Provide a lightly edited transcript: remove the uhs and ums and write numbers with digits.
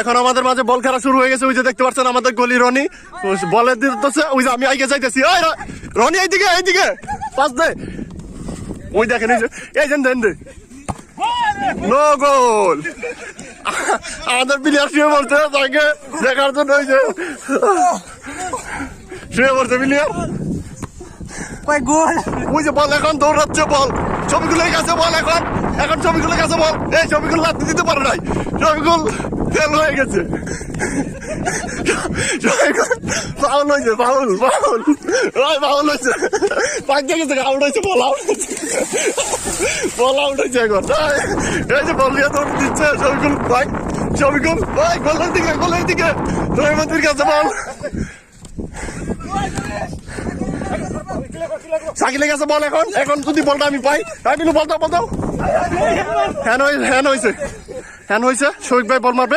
এখন আমাদের মাঝে বল খেলা শুরু হয়ে গেছে। ওই যে দেখতে পাচ্ছেন আমাদের গলি রনি বলের দিতেছে। ওই যে আমি আগে যাইতেছি, ওই রনি এইদিকে পাস দে। ওই দেখেন এই যে দেন দে, নো গোল। আমাদের প্লেয়ার শুয়ে পড়ছে তাকে দেখার জন্য। ওই যে শুয়ে পড়ছে প্লেয়ার। ওই যে বল এখন দৌড়াচ্ছে, বল ছবিগুলোর কাছে বল, এখন ছবিগুলোর কাছে বল। এই ছবিগুলো লাথি দিতে পারে নাই, ছবিগুলো ফেল হয়ে গেছে। ফাউল হয়েছে, ফাউল হয়েছে, পাঁচ গেছে, আউট হয়েছে, বল আউট হয়েছে। এখন এই যে বল নিয়ে দৌড় দিচ্ছে ছবিগুল ভাই, ভাই গোলের দিকে রহমতের কাছে বল। সাকিলের কাছে বল। এখন যদি বলটা আমি পাই, বলতাম হ্যান হয়েছে, শফিক ভাই বল মারবে।